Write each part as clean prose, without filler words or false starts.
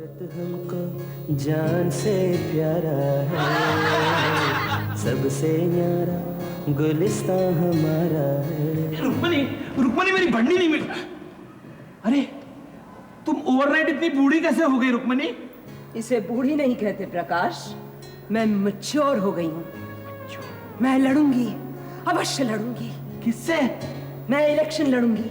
भारत हमको जान से प्यारा है, सबसे न्यारा गुलिस्तान हमारा है। रुक्मणी, रुक्मणी मेरी बढ़नी नहीं मिल। अरे तुम ओवरनाइट इतनी बूढ़ी कैसे हो गई रुक्मणी? इसे बूढ़ी नहीं कहते प्रकाश, मैं मैच्योर हो गई हूँ। मैं लड़ूंगी, अवश्य लड़ूंगी। किससे? मैं इलेक्शन लड़ूंगी।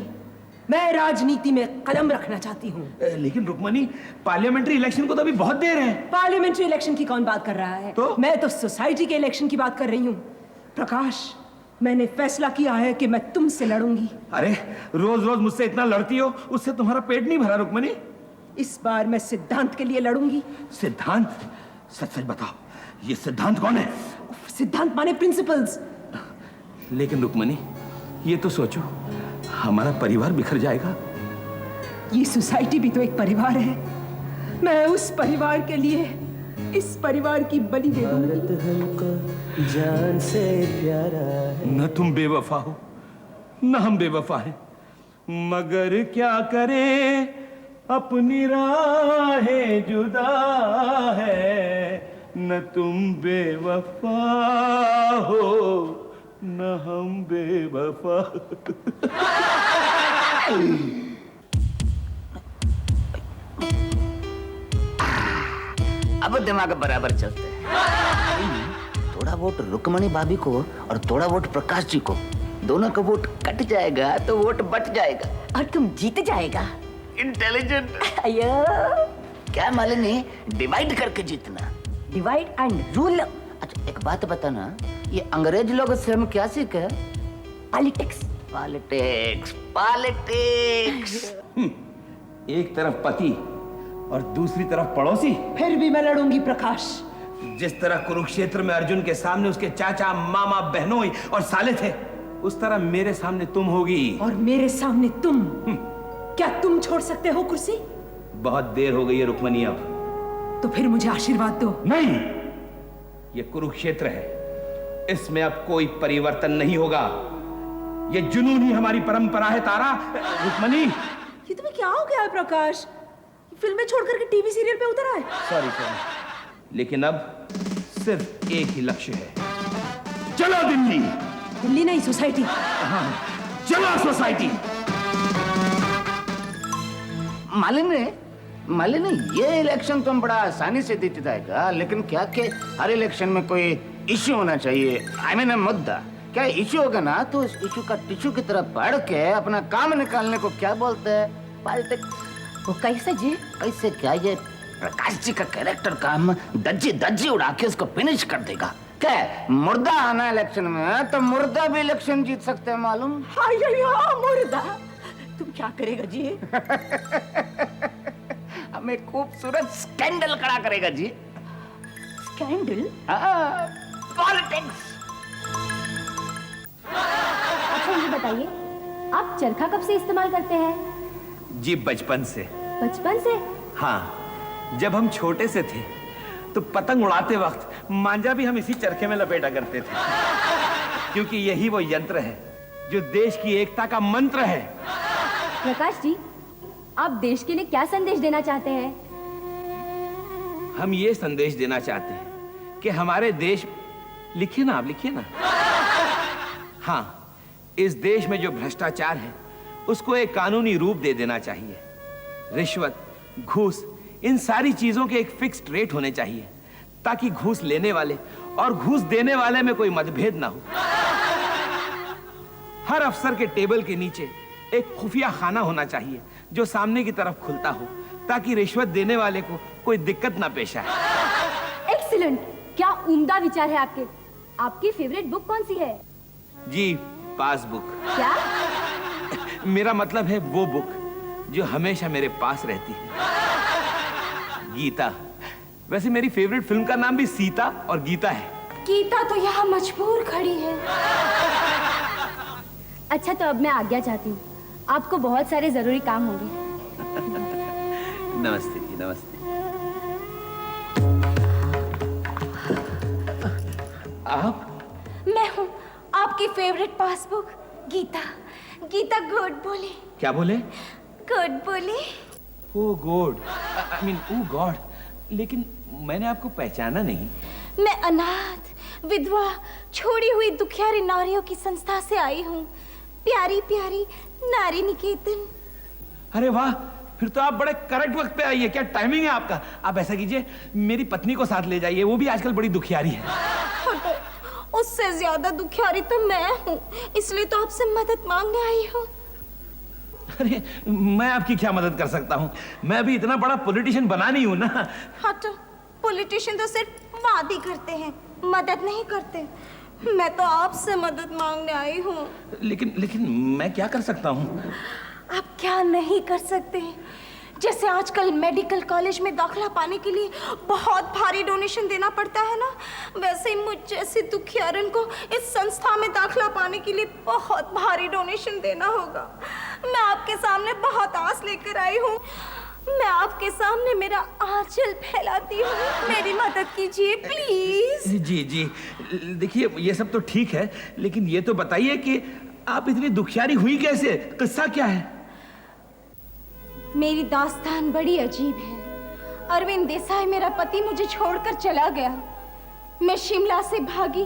मैं राजनीति में कदम रखना चाहती हूँ। लेकिन रुक्मणी, पार्लियामेंट्री इलेक्शन को तो अभी बहुत देर है। पार्लियामेंट्री इलेक्शन की कौन बात कर रहा है? तो? मैं तो सोसाइटी के इलेक्शन की बात कर रही हूँ। प्रकाश, मैंने फैसला किया है कि मैं तुमसे लड़ूंगी। अरे रोज रोज मुझसे इतना लड़ती हो, उससे तुम्हारा पेट नहीं भरा रुक्मणी। इस बार मैं सिद्धांत के लिए लड़ूंगी। सिद्धांत? सच सच बताओ, ये सिद्धांत कौन है? सिद्धांत माने प्रिंसिपल्स। लेकिन रुक्मणी, ये तो सोचो, हमारा परिवार बिखर जाएगा। ये सोसाइटी भी तो एक परिवार है। मैं उस परिवार के लिए इस परिवार की बलि दे दूंगी। भारत हमको जान से प्यारा है। न तुम बेवफा हो, न हम बेवफा हैं, मगर क्या करें अपनी राहें जुदा है। न तुम बेवफा हो, न हम बेवफा। अब दिमाग बराबर चलते हैं। थोड़ा वोट रुक्मणी भाभी को और थोड़ा वोट प्रकाश जी को, दोनों का वोट कट जाएगा तो वोट बट जाएगा और तुम जीत जाएगा। इंटेलिजेंट। अयो, क्या मालिनी, डिवाइड करके जीतना। Divide and rule. अच्छा एक बात बताना, ये अंग्रेज लोग से हम क्या सीखे? पॉलिटिक्स। Politics, politics. एक तरफ पति और दूसरी तरफ पड़ोसी। फिर भी मैं लड़ूंगी प्रकाश। जिस तरह कुरुक्षेत्र में अर्जुन के सामने उसके चाचा, मामा, बहनोई और साले थे, उस तरह मेरे सामने तुम होगी। और मेरे सामने तुम। क्या तुम छोड़ सकते हो कुर्सी? बहुत देर हो गई है रुक्मणी अब। तो फिर मुझे आशीर्वाद दो। नहीं, ये कुरुक्षेत्र है, इसमें अब कोई परिवर्तन नहीं होगा। ये जुनून ही हमारी परंपरा है तारा। रुक्मणी, ये तुम्हें क्या हो गया है प्रकाश? फिल्में छोड़ करके टीवी सीरियल पे उतर आए। सॉरी सॉरी, लेकिन अब सिर्फ एक ही लक्ष्य है। चलो दिल्ली। दिल्ली नहीं, सोसाइटी। हाँ, चलो सोसाइटी। मालिनी, ये इलेक्शन तो हम बड़ा आसानी से जीत जाएगा, लेकिन क्या कि हर इलेक्शन में कोई इश्यू होना चाहिए। आई मीन मुद्दा। क्या इश्यू होगा ना तो उस इश्यू का टिश्यू की तरह पढ़ के अपना काम निकालने को क्या बोलते हैं? पॉलिटिक्स। वो कैसे जी? कैसे क्या? ये प्रकाश जी का कैरेक्टर का हम दज्जी उड़ा के उसको फिनिश कर देगा। क्या मुर्दा आना इलेक्शन में तो मुर्दा भी इलेक्शन जीत सकते हैं मालूम? मुर्दा तुम क्या करेगा जी? हमें खूबसूरत स्कैंडल खड़ा करेगा जी। स्कैंडल? पॉलिटिक्स। अच्छा ये बताइए, आप चरखा कब से इस्तेमाल करते हैं? जी बचपन से। बचपन से? हाँ, जब हम छोटे से थे तो पतंग उड़ाते वक्त मांझा भी हम इसी चरखे में लपेटा करते थे, क्योंकि यही वो यंत्र है जो देश की एकता का मंत्र है। प्रकाश जी, आप देश के लिए क्या संदेश देना चाहते हैं? हम ये संदेश देना चाहते हैं कि हमारे देश, लिखिए ना, आप लिखिए ना। हाँ, इस देश में जो भ्रष्टाचार है उसको एक कानूनी रूप दे देना चाहिए। रिश्वत, घूस, इन सारी चीजों के एक फिक्स्ड रेट होने चाहिए, ताकि घूस लेने वाले और घूस देने वाले में कोई मतभेद ना हो। हर अफसर के टेबल के नीचे एक खुफिया खाना होना चाहिए जो सामने की तरफ खुलता हो, ताकि रिश्वत देने वाले को कोई दिक्कत ना पेश आए। एक्सीलेंट, क्या उम्दा विचार है आपके। आपकी फेवरेट बुक कौन सी है? जी, पासबुक। क्या? मेरा मतलब है वो बुक जो हमेशा मेरे पास रहती है, गीता। वैसे मेरी फेवरेट फिल्म का नाम भी सीता और गीता है। गीता तो यहाँ मजबूर खड़ी है। अच्छा तो अब मैं आज्ञा चाहती हूँ, आपको बहुत सारे जरूरी काम होंगे। नमस्ते जी, नमस्ते। आप? मैं हूँ आपकी favourite passbook Gita. Gita good बोली। क्या बोले? गुड बोली। Oh God, I mean oh God, लेकिन मैंने आपको पहचाना नहीं। मैं अनाथ, विधवा, छोड़ी हुई दुखियारी नारियों की संस्था से आई हूँ, प्यारी प्यारी नारी निकेतन। अरे वाह, फिर तो आप बड़े करेक्ट वक्त पे आई है। क्या टाइमिंग है आपका। आप ऐसा कीजिए, मेरी पत्नी को साथ ले जाइए, वो भी आजकल बड़ी दुखियारी है। उससे ज्यादा दुखियारी तो मैं हूँ, इसलिए तो आपसे मदद मांगने आई हूँ। अरे मैं आपकी क्या मदद कर सकता हूँ, मैं अभी इतना बड़ा पॉलिटिशियन बना नहीं हूँ ना। हाँ तो पॉलिटिशियन तो सिर्फ वादे करते हैं, मदद नहीं करते। मैं तो आपसे मदद मांगने आई हूँ। लेकिन मैं क्या कर सकता हूँ। आप क्या नहीं कर सकते। जैसे आजकल मेडिकल कॉलेज में दाखिला पाने के लिए बहुत भारी डोनेशन देना पड़ता है ना, वैसे ही मुझ जैसे दुखियारन को इस संस्था में दाखिला पाने के लिए बहुत भारी डोनेशन देना होगा। मैं आपके सामने बहुत आस लेकर आई हूँ। मैं आपके सामने मेरा आंचल फैलाती हूँ, मेरी मदद कीजिए प्लीज। जी जी, देखिए ये सब तो ठीक है, लेकिन ये तो बताइए कि आप इतनी दुखियारी हुई कैसे, किस्सा क्या है। मेरी दास्तान बड़ी अजीब है। अरविंद देसाई मेरा पति मुझे छोड़कर चला गया। मैं शिमला से भागी,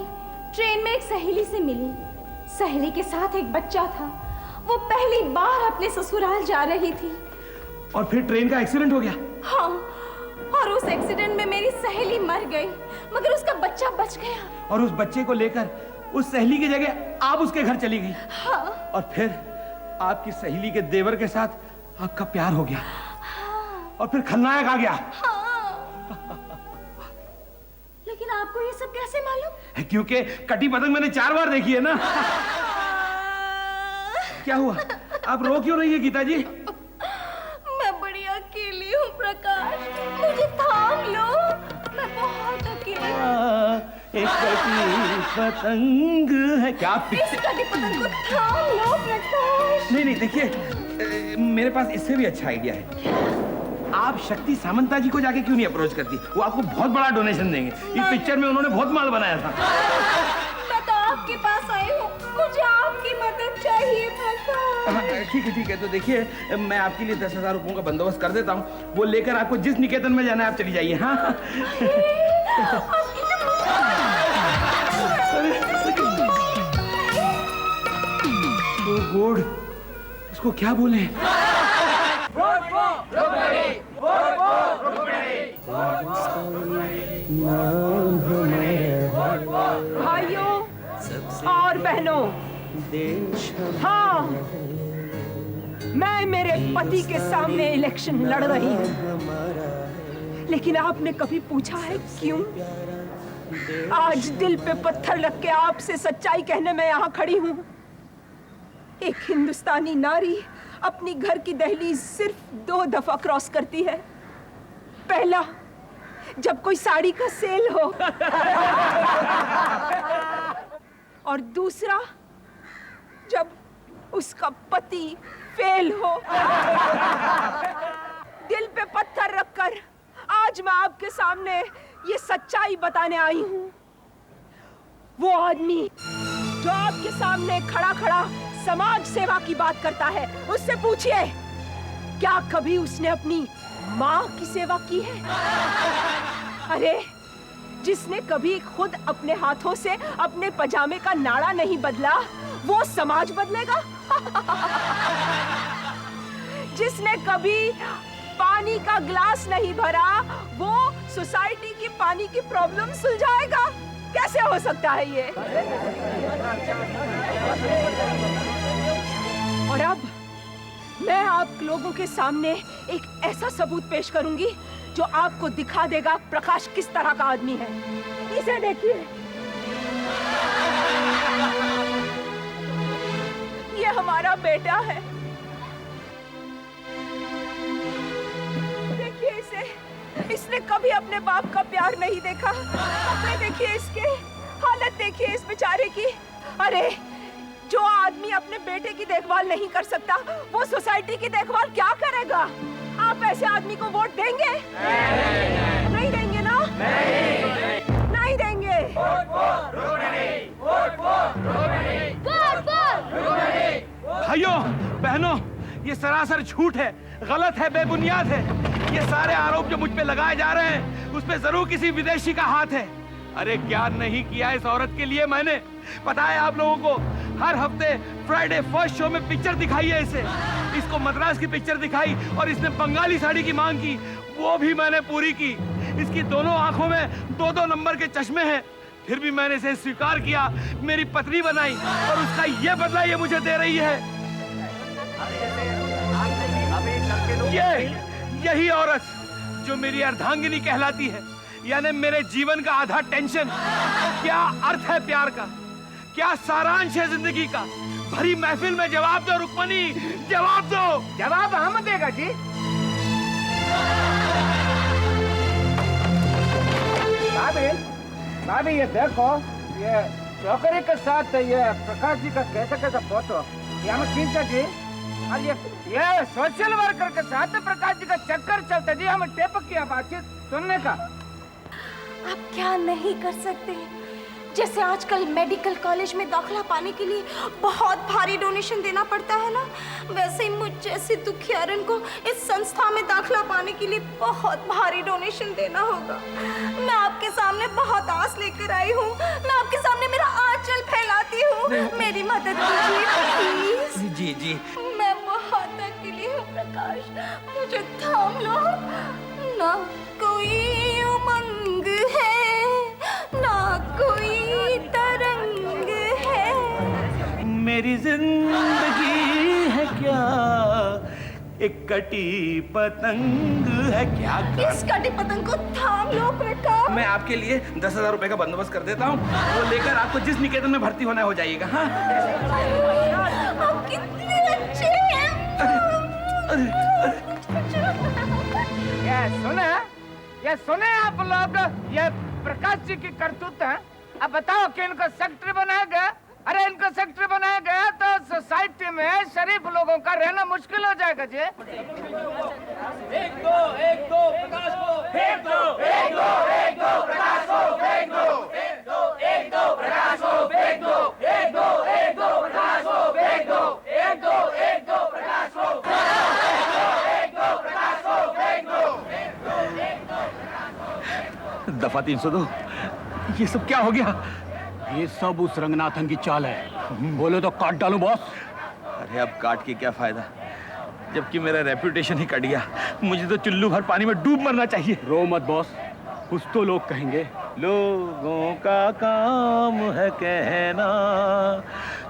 ट्रेन में एक सहेली से मिली। सहेली के साथ एक बच्चा था। वो पहली बार अपने ससुराल जा रही थी। और फिर ट्रेन का एक्सीडेंट हो गया। हाँ, और उस एक्सीडेंट में मेरी सहेली मर गई, मगर उसका बच्चा बच गया। और उस बच्चे को लेकर उस सहेली की जगह आप उसके घर चली गई। हाँ। और फिर आपकी सहेली के देवर के साथ आपका प्यार हो गया। हाँ। और फिर खलनायक आ गया। हाँ। लेकिन आपको ये सब कैसे मालूम। क्योंकि कटी पतंग मैंने 4 बार देखी है ना। क्या हुआ, आप रो क्यों रही है गीता जी। मैं बड़ी अकेली हूँ प्रकाश, मुझे थाम लो, मैं बहुत अकेली हूँ। एक कटी पतंग है क्या। इस कटी पतंग को थाम लो प्रकाश। नहीं देखिए, मेरे पास इससे भी अच्छा आइडिया है। आप शक्ति सामंता जी को जाके क्यों नहीं अप्रोच करती, वो आपको बहुत बड़ा डोनेशन देंगे। इस पिक्चर में उन्होंने बहुत माल बनाया था। मैं तो आपके पास आई हूँ, मुझे आपकी मदद चाहिए प्रकाश। ठीक है, तो देखिए मैं आपके लिए 10,000 रुपयों का बंदोबस्त कर देता हूँ। वो लेकर आपको जिस निकेतन में जाना है आप चली जाइए। हाँ गुड, इसको क्या बोले। भाइयों और बहनों, हाँ, मैं मेरे पति के सामने इलेक्शन लड़ रही हूँ, लेकिन आपने कभी पूछा है क्यों? आज दिल पे पत्थर रख के आपसे सच्चाई कहने में यहाँ खड़ी हूँ। एक हिंदुस्तानी नारी अपनी घर की दहलीज सिर्फ 2 दफा क्रॉस करती है। पहला, जब कोई साड़ी का सेल हो, और दूसरा, जब उसका पति फेल हो। दिल पे पत्थर रखकर आज मैं आपके सामने ये सच्चाई बताने आई हूँ। वो आदमी जो आपके सामने खड़ा खड़ा समाज सेवा की बात करता है, उससे पूछिए क्या कभी उसने अपनी माँ की सेवा की है? अरे, जिसने कभी खुद अपने हाथों से अपने पजामे का नाड़ा नहीं बदला, वो समाज बदलेगा? जिसने कभी पानी का ग्लास नहीं भरा, वो सोसाइटी की पानी की प्रॉब्लम सुलझाएगा? कैसे हो सकता है ये? और अब मैं आप लोगों के सामने एक ऐसा सबूत पेश करूंगी जो आपको दिखा देगा प्रकाश किस तरह का आदमी है। इसे देखिए, ये हमारा बेटा है। देखिए इसे, इसने कभी अपने बाप का प्यार नहीं देखा। अपने देखिए इसके हालत, देखिए इस बेचारे की। अरे, जो आदमी अपने बेटे की देखभाल नहीं कर सकता, वो सोसाइटी की देखभाल क्या करेगा? आप ऐसे आदमी को वोट देंगे? नहीं देंगे ना? नहीं देंगे। भाइयों बहनों, ये ये सरासर झूठ है, गलत है, बेबुनियाद है। ये सारे आरोप जो मुझ पे लगाए जा रहे हैं उसमें जरूर किसी विदेशी का हाथ है। अरे क्या नहीं किया इस औरत के लिए मैंने, पता है आप लोगों को? हर हफ्ते फ्राइडे फर्स्ट शो में पिक्चर दिखाई है इसे। इसको मद्रास की पिक्चर दिखाई और इसने बंगाली साड़ी की मांग की, वो भी मैंने पूरी की। इसकी दोनों आंखों में 2-2 नंबर के चश्मे हैं, फिर भी मैंने इसे स्वीकार किया, मेरी पत्नी बनाई और उसका ये बदला ये मुझे दे रही है। यही औरत जो मेरी अर्धांगिनी कहलाती है, यानी मेरे जीवन का आधा टेंशन। क्या अर्थ है प्यार का, क्या सारांश है जिंदगी का? भरी महफिल में जवाब दो रुक्मणी, जवाब दो। जवाब हम देगा जी। भाभी ये देखो, ये चौकरी के साथ ये प्रकाश जी का कैसा फोटो ये हमें खींचा जी। और ये सोशल वर्कर के साथ प्रकाश जी का चक्कर चलता जी। हमें टेप किया बातचीत सुनने का। आप क्या नहीं कर सकते? जैसे आजकल मेडिकल कॉलेज में दाखला पाने के लिए बहुत भारी डोनेशन देना पड़ता है ना, वैसे ही मुझ जैसे दुखियारन को इस संस्था में दाखला पाने के लिए बहुत भारी डोनेशन देना होगा। मैं आपके सामने बहुत आस लेकर आई हूँ, मैं आपके सामने मेरा आंचल फैलाती हूँ, मेरी मदद कीजिए प्लीज। जी जी, मैं बहुत अकेली हूँ प्रकाश, मुझे थाम लो। ना कोई उमंग है, ना कोई तरंग है। मेरी जिंदगी है क्या एक कटी पतंग है क्या? इस कटी पतंग को थाम लो प्रकाश। मैं आपके लिए 10,000 रुपए का बंदोबस्त कर देता हूँ, वो लेकर आपको जिस निकेतन में भर्ती होना हो जाइएगा। हाँ, आप कितने अच्छे हैं। ये सुने आप लोग, ये प्रकाश जी की करतूत है। अब बताओ कि इनको सेक्रेटरी बनाया गया। अरे इनको सेक्रेटरी बनाया गया तो सोसाइटी में शरीफ लोगों का रहना मुश्किल हो जाएगा जी। एक दो प्रकाश को फेंक दो, एक दो प्रकाश को फेंक दो, एक दो प्रकाश को फेंक दो, एक दो प्रकाश को फेंक दो, एक दो प्रकाश को फेंक दो। दफा 302, ये सब क्या हो गया? ये सब उस रंगनाथन की चाल है। बोले तो काट डालूं बॉस। अरे अब काट के क्या फायदा, जबकि मेरा रेपुटेशन ही कट गया। मुझे तो चुल्लू भर पानी में डूब मरना चाहिए। रो मत बॉस, कुछ तो लोग कहेंगे। लोगों का काम है कहना,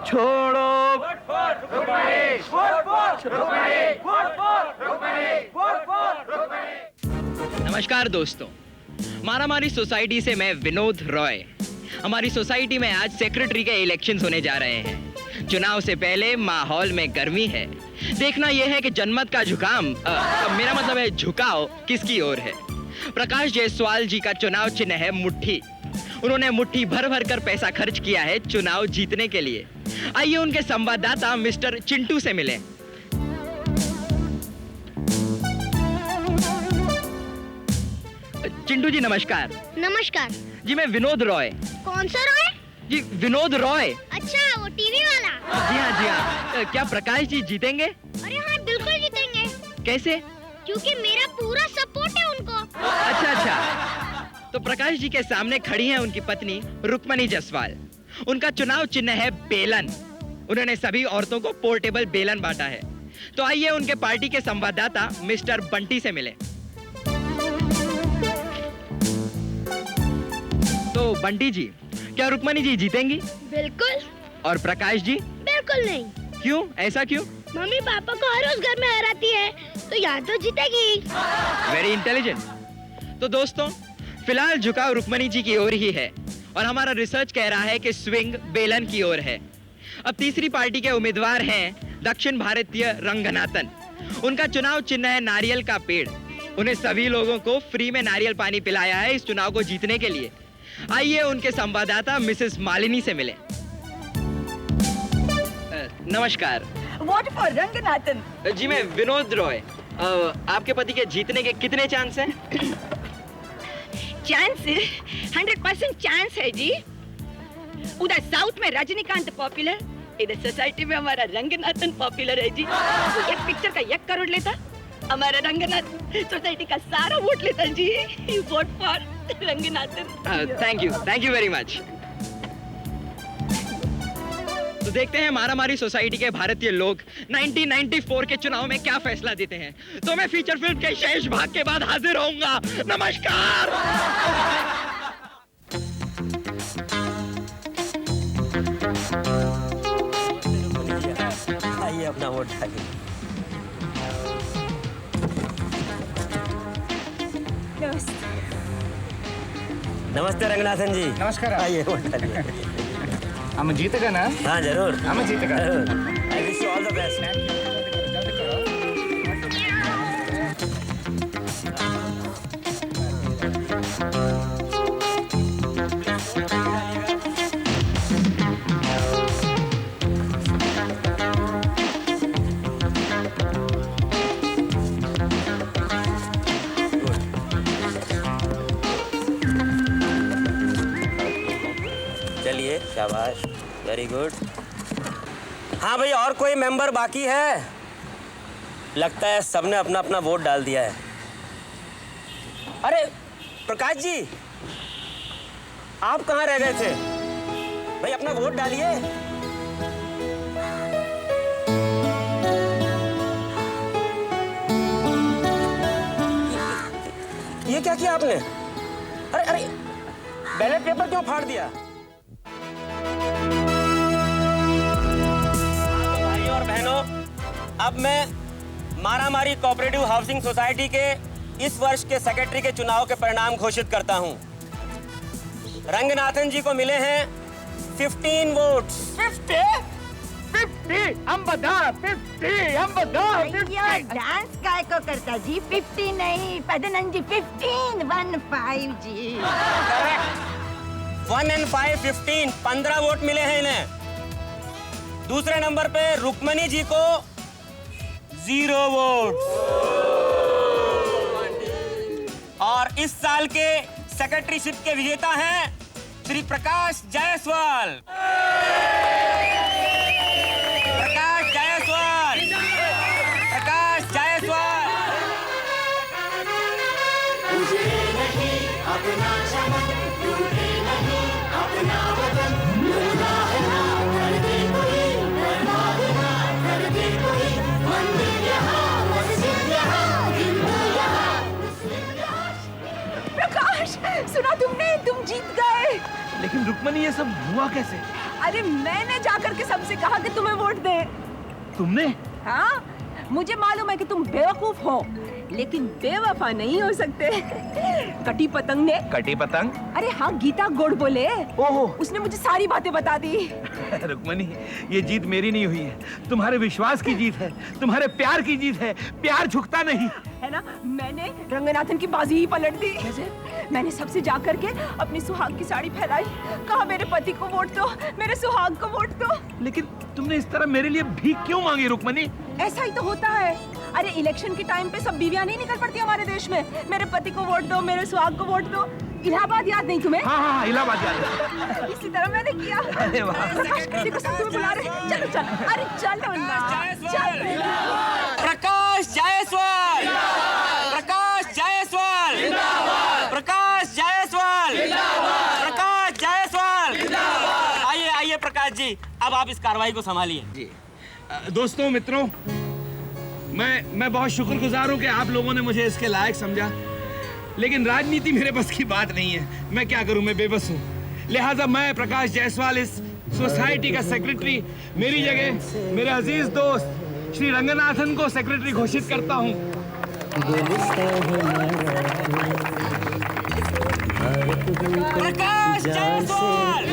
छोड़ो। नमस्कार दोस्तों, मारामारी सोसाइटी से मैं विनोद रॉय। हमारी सोसाइटी में आज सेक्रेटरी के इलेक्शंस होने जा रहे हैं। चुनाव से पहले माहौल में गर्मी है। देखना यह है कि जनमत का झुकाम, मेरा मतलब है झुकाव, किसकी ओर है। प्रकाश जायसवाल जी का चुनाव चिन्ह है मुट्ठी। उन्होंने मुट्ठी भर भर कर पैसा खर्च किया है चुनाव जीतने के लिए। आइए उनके संवाददाता मिस्टर चिंटू से मिलें। चिंटू जी नमस्कार। नमस्कार जी मैं विनोद रॉय। कौन सा रॉय? जी विनोद रॉय। अच्छा, वो टीवी वाला। जी हाँ जी हाँ। क्या प्रकाश जी जीतेंगे? अरे हाँ, बिल्कुल जीतेंगे। कैसे? क्योंकि मेरा पूरा सपोर्ट है उनको। अच्छा अच्छा। तो प्रकाश जी के सामने खड़ी हैं उनकी पत्नी रुक्मणी जायसवाल। उनका चुनाव चिन्ह है बेलन। उन्होंने सभी औरतों को पोर्टेबल बेलन बांटा है। तो आइए उनके पार्टी के संवाददाता मिस्टर बंटी से मिले। तो बंटी जी, क्या रुक्मणी जी जीतेंगी? बिल्कुल। और प्रकाश जी? बिल्कुल नहीं। क्यों, ऐसा क्यों? मम्मी पापा को हर रोज घर में हराती है, तो यहाँ तो जीतेगी। Very intelligent. तो दोस्तों, फिलहाल झुकाव रुक्मणी जी की ओर ही है और हमारा रिसर्च कह रहा है कि स्विंग बेलन की ओर है। अब तीसरी पार्टी के उम्मीदवार हैं दक्षिण भारतीय रंगनाथन। उनका चुनाव चिन्ह है नारियल का पेड़। उन्हें सभी लोगों को फ्री में नारियल पानी पिलाया है इस चुनाव को जीतने के लिए। आइए उनके संवाददाता मिसेस मालिनी से मिले। नमस्कार। Vote for Ranganathan. जी मैं विनोद रॉय। आपके पति के जीतने के कितने चांस हैं? चांस 100% चांस है जी। उधर साउथ में रजनीकांत पॉपुलर, इधर सोसाइटी में हमारा रंगनाथन पॉपुलर है जी। वो एक पिक्चर का 1 करोड़ लेता, हमारा रंगनाथ सोसाइटी का सारा वोट लेता जी। Vote for Ranganathan. Thank you very much. तो देखते हैं मारामारी सोसाइटी के भारतीय लोग 1994 के चुनाव में क्या फैसला देते हैं। तो मैं फीचर फिल्म के शेष भाग के बाद हाजिर होऊंगा। नमस्कार। आइए अपना वोट डालिए। नमस्ते रंगनाथन जी। नमस्कार। आइए वोट डालिए। हम जीतेगा ना? हाँ जरूर, हम जीतेगा। I wish you all the best. चलिए शाबाश, वेरी गुड। हाँ भाई, और कोई मेंबर बाकी है? लगता है सबने अपना अपना वोट डाल दिया है। अरे प्रकाश जी, आप कहाँ रह गए थे भाई? अपना वोट डालिए। ये क्या किया आपने? अरे अरे, बैलेट पेपर क्यों फाड़ दिया? भाइयों और बहनों, अब मैं मारामारी कोऑपरेटिव हाउसिंग सोसाइटी के इस वर्ष के सेक्रेटरी के चुनाव के परिणाम घोषित करता हूं। रंगनाथन जी को मिले हैं 15 वोट्स। 50 हम बता 50 हम बता 50। डांस काय को करता जी? 50 नहीं पदनन जी, 15 जी। करेक्ट, 1 and 5 15 15 वोट मिले हैं इन्हें। दूसरे नंबर पे रुक्मणी जी को 0 वोट। और इस साल के सेक्रेटरीशिप के विजेता हैं श्री प्रकाश जायसवाल। प्रकाश जायसवाल, प्रकाश जायसवाल। प्रकाश, सुना तुमने? तुम जीत गए। लेकिन रुक्मणी, ये सब हुआ कैसे? अरे मैंने जाकर के सबसे कहा कि तुम्हें वोट दे। तुमने? हाँ, मुझे मालूम है कि तुम बेवकूफ हो, लेकिन बेवफा नहीं हो सकते। कटी पतंग ने। कटी पतंग? अरे हाँ, गीता गोड़ बोले। ओहो, उसने मुझे सारी बातें बता दी। रुक्मणी, ये जीत मेरी नहीं हुई है, तुम्हारे विश्वास की जीत है, तुम्हारे प्यार की जीत है। प्यार झुकता नहीं है ना। मैंने रंगनाथन की बाजी ही पलट दी। कैसे? मैंने सबसे जा करके अपनी सुहाग की साड़ी फैलाई, कहा मेरे पति को वोट दो, मेरे सुहाग को वोट दो। लेकिन तुमने इस तरह मेरे लिए भीख क्यों मांगी रुक्मणी? ऐसा ही तो होता है। अरे इलेक्शन के टाइम पे सब बीवियां नहीं निकल पड़ती हमारे देश में, मेरे पति को वोट दो, मेरे सुहाग को वोट दो। इलाहाबाद याद नहीं तुम्हें? हाँ हाँ, इलाहाबाद याद है। इसी तरह मैंने किया। अरे वाह। देखो सब तुम्हें बुला रहे हैं। चलो चलो, अरे चलो ना, चलो। प्रकाश जायसवाल, प्रकाश जायसवाल, प्रकाश जायसवाल, प्रकाश जायसवाल। आइए आइए प्रकाश जी, अब आप इस कार्रवाई को संभालिए। जी दोस्तों, मित्रों, मैं बहुत शुक्रगुजार हूँ कि आप लोगों ने मुझे इसके लायक समझा, लेकिन राजनीति मेरे बस की बात नहीं है। मैं क्या करूँ, मैं बेबस हूँ। लिहाजा मैं प्रकाश जायसवाल इस सोसाइटी का सेक्रेटरी, मेरी जगह मेरे अजीज दोस्त श्री रंगनाथन को सेक्रेटरी घोषित करता हूँ। प्रकाश जायसवाल,